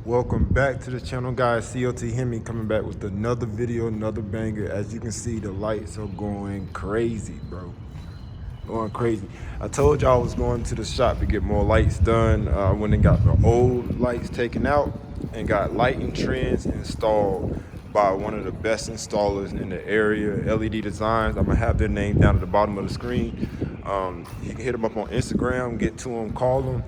Welcome back to the channel, guys. COT Hemi coming back with another video, another banger. As you can see, the lights are going crazy, bro. Going crazy. I told y'all I was going to the shop to get more lights done. I went and got the old lights taken out and got lighting trends installed by one of the best installers in the area, leddesigns. I'm gonna have their name down at the bottom of the screen. You can hit them up on Instagram, get to them, call them.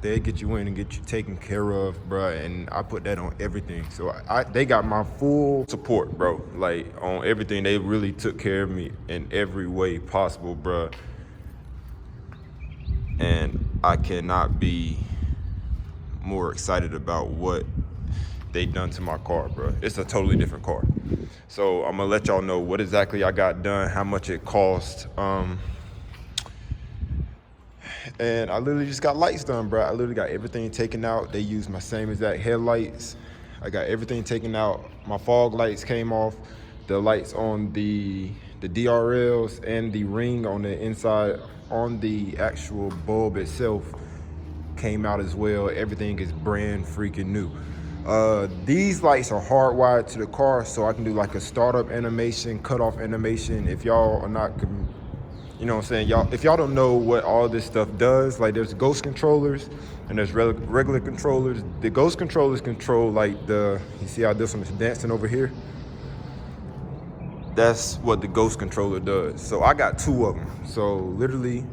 They get you in and get you taken care of, bruh, and I put that on everything. So they got my full support, bro. Like, on everything. They really took care of me in every way possible, bruh. And I cannot be more excited about what they done to my car, bro. It's a totally different car. So I'm gonna let y'all know what exactly I got done, how much it cost. And I literally just got lights done, bro. I literally got everything taken out. They used my same exact headlights. I got everything taken out. My fog lights came off. The lights on the DRLs and the ring on the inside on the actual bulb itself came out as well. Everything is brand freaking new. These lights are hardwired to the car, so I can do like a startup animation, cutoff animation. If y'all are not, you know what I'm saying, y'all, if y'all don't know what all this stuff does, like there's ghost controllers and there's regular controllers. The ghost controllers control like you see how this one is dancing over here? That's what the ghost controller does. So I got two of them. So literally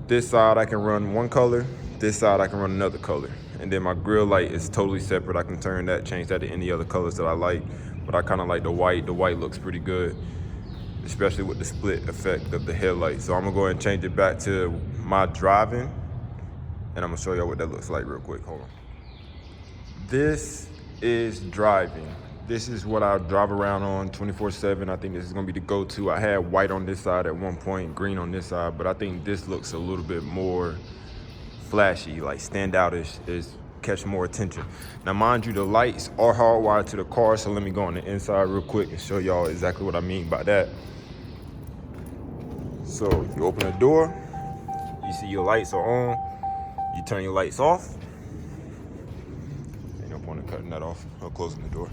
this side I can run one color, this side I can run another color. And then my grill light is totally separate. I can turn that, change that to any other colors that I like. But I kind of like the white. The white looks pretty good, especially with the split effect of the headlight. So I'm gonna go ahead and change it back to my driving, and I'm gonna show y'all what that looks like real quick. Hold on. This is driving. This is what I drive around on 24/7. I think this is gonna be the go-to. I had white on this side at one point, green on this side, but I think this looks a little bit more flashy, like stand out is catch more attention. Now, mind you, the lights are hardwired to the car, so let me go on the inside real quick and show y'all exactly what I mean by that. So you open the door, you see your lights are on, you turn your lights off. Ain't no point in cutting that off or closing the door.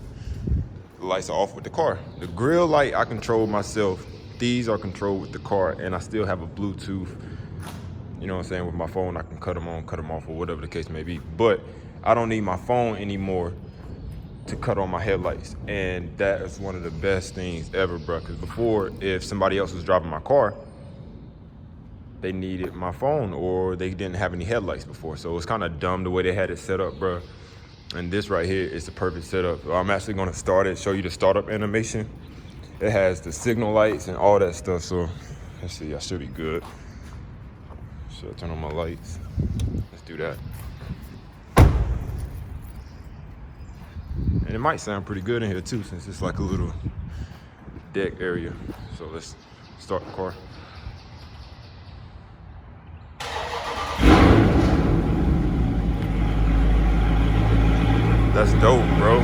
The lights are off with the car. The grill light I control myself. These are controlled with the car, and I still have a Bluetooth. You know what I'm saying? With my phone, I can cut them on, cut them off, or whatever the case may be. But I don't need my phone anymore to cut on my headlights. And that is one of the best things ever, bro. Because before, if somebody else was driving my car, they needed my phone, or they didn't have any headlights before. So it's kind of dumb the way they had it set up, bro. And this right here is the perfect setup. I'm actually gonna start it, show you the startup animation. It has the signal lights and all that stuff. So let's see, I should be good. Should I turn on my lights? Let's do that. And it might sound pretty good in here too, since it's like a little deck area. So let's start the car. That's dope, bro.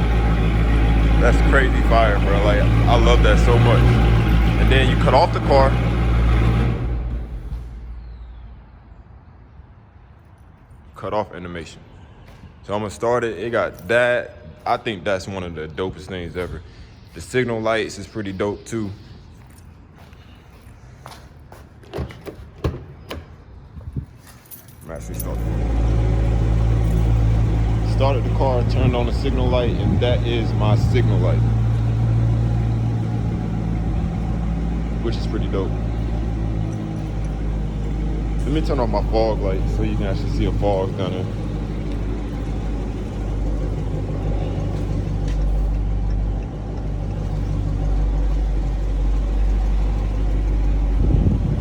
That's crazy fire, bro. Like, I love that so much. And then you cut off the car. Cut off animation. So I'm gonna start it. It got that. I think that's one of the dopest things ever. The signal lights is pretty dope too. I'm actually started the car, turned on the signal light, and that is my signal light, which is pretty dope. Let me turn on my fog light so you can actually see a fog down there.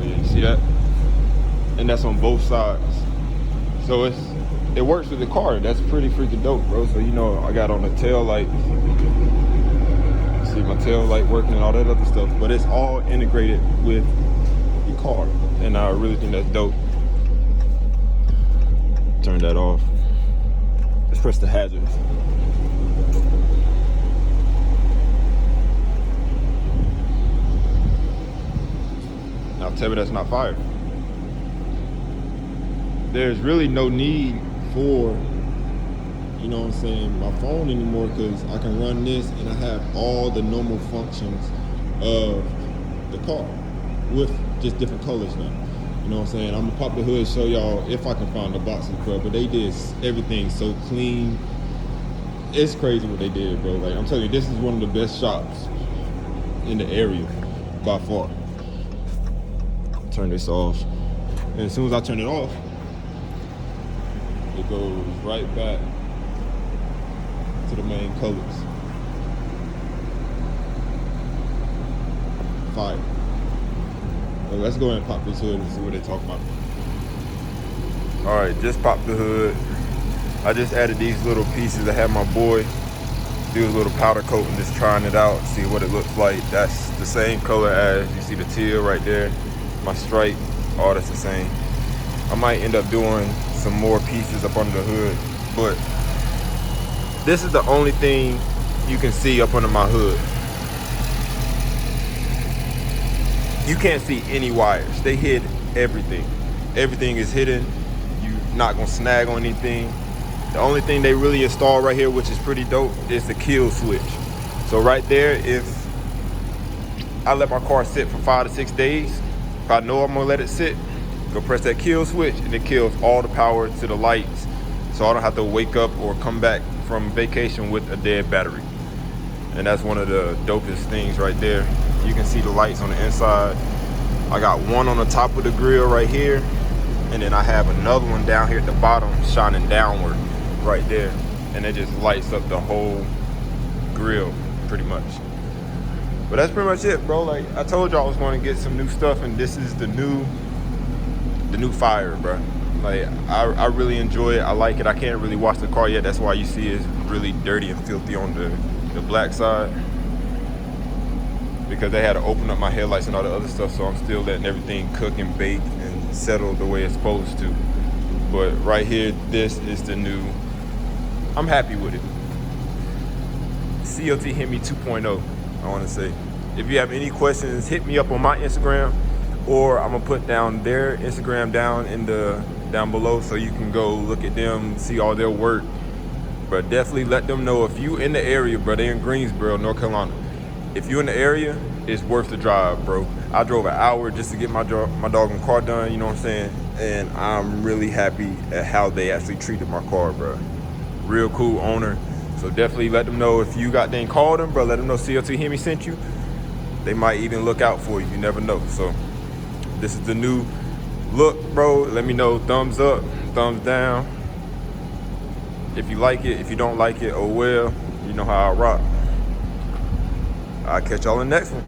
Oh yeah, you see that? And that's on both sides. So it works with the car. That's pretty freaking dope, bro. So you know, I got on the tail light. See my tail light working and all that other stuff, but it's all integrated with the car, and I really think that's dope. Turn that off. Let's press the hazards. Now tell me that's not fire. There's really no need for, you know what I'm saying, my phone anymore, because I can run this and I have all the normal functions of the car with just different colors now. You know what I'm saying? I'm gonna pop the hood, show y'all if I can find the boxes, bro. But they did everything so clean. It's crazy what they did, bro. Like, I'm telling you, this is one of the best shops in the area by far. Turn this off. And as soon as I turn it off, it goes right back to the main colors. Fire. Well, let's go ahead and pop this hood and see what they're talking about. All right, just popped the hood. I just added these little pieces. I had my boy do a little powder coat and just trying it out, see what it looks like. That's the same color as, you see the teal right there, my stripe, all that's the same. I might end up doing some more pieces up under the hood, but this is the only thing you can see up under my hood. You can't see any wires. They hid everything. Everything is hidden. You're not gonna snag on anything. The only thing they really installed right here, which is pretty dope, is the kill switch. So right there, if I let my car sit for 5 to 6 days, if I know I'm gonna let it sit, go press that kill switch and it kills all the power to the lights. So I don't have to wake up or come back from vacation with a dead battery. And that's one of the dopest things right there. You can see the lights on the inside. I got one on the top of the grill right here, and then I have another one down here at the bottom shining downward right there, and it just lights up the whole grill pretty much. But that's pretty much it, bro. Like I told y'all I was going to get some new stuff, and this is the new fire, bro. Like I really enjoy it. I like it. I can't really wash the car yet. That's why you see it's really dirty and filthy on the black side, because they had to open up my headlights and all the other stuff, so I'm still letting everything cook and bake and settle the way it's supposed to. But right here, this is the new, I'm happy with it. CLT Hit Me 2.0, I want to say. If you have any questions, hit me up on my Instagram, or I'm gonna put down their Instagram down below, so you can go look at them, see all their work. But definitely let them know if you in the area, bro. They in Greensboro, North Carolina. If you in the area, it's worth the drive, bro. I drove an hour just to get my doggone car done, you know what I'm saying? And I'm really happy at how they actually treated my car, bro. Real cool owner. So definitely let them know if you called them, bro. Let them know CLT Hit Me sent you. They might even look out for you. You never know. So this is the new look, bro. Let me know, thumbs up, thumbs down. If you like it, if you don't like it, oh well. You know how I rock. I'll catch y'all in the next one.